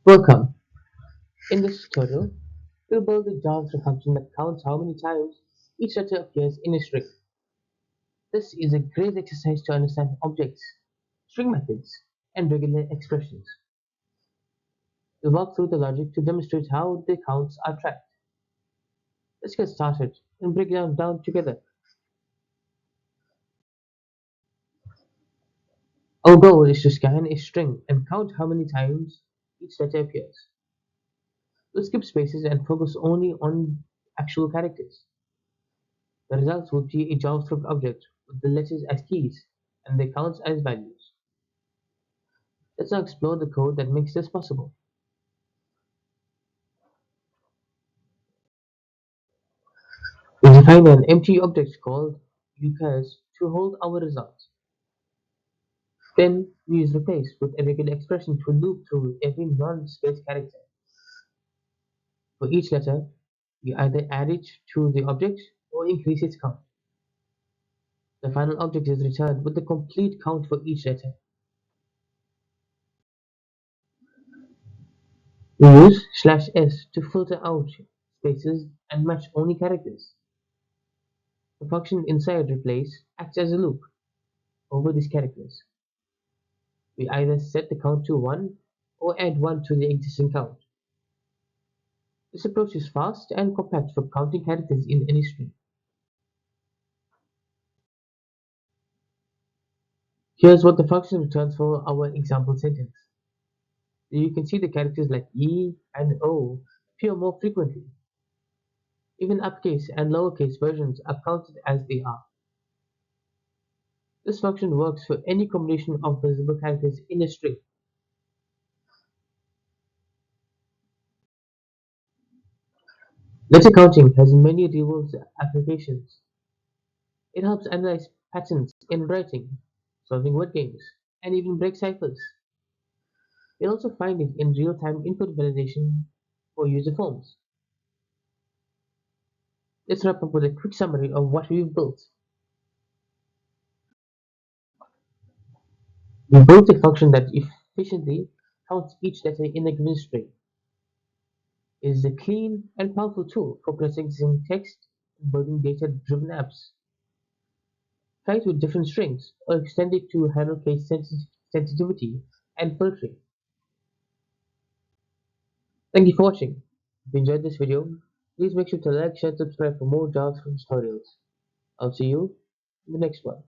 Welcome. In this tutorial, we'll build a JavaScript function that counts how many times each letter appears in a string. This is a great exercise to understand objects, string methods, and regular expressions. We'll walk through the logic to demonstrate how the counts are tracked. Let's get started and break it down together. Our goal is to scan a string and count how many times each letter appears. We'll skip spaces and focus only on actual characters. The results will be a JavaScript object with the letters as keys and the counts as values. Let's now explore the code that makes this possible. We define an empty object called Occurrences to hold our results. Then we use replace with a regular expression to loop through every non-space character. For each letter, we either add it to the object or increase its count. The final object is returned with the complete count for each letter. We use /s to filter out spaces and match only characters. The function inside replace acts as a loop over these characters. We either set the count to 1 or add 1 to the existing count. This approach is fast and compact for counting characters in any string. Here's what the function returns for our example sentence. You can see the characters like E and O appear more frequently. Even uppercase and lowercase versions are counted as they are. This function works for any combination of visible characters in a string. Letter counting has many real-world applications. It helps analyze patterns in writing, solving word games, and even break ciphers. You'll also find it in real-time input validation for user forms. Let's wrap up with a quick summary of what we've built. We built a function that efficiently counts each letter in a given string. It is a clean and powerful tool for processing text and building data-driven apps. Try it with different strings or extend it to handle case sensitivity and filtering. Thank you for watching. If you enjoyed this video, please make sure to like, share, and subscribe for more JavaScript tutorials. I'll see you in the next one.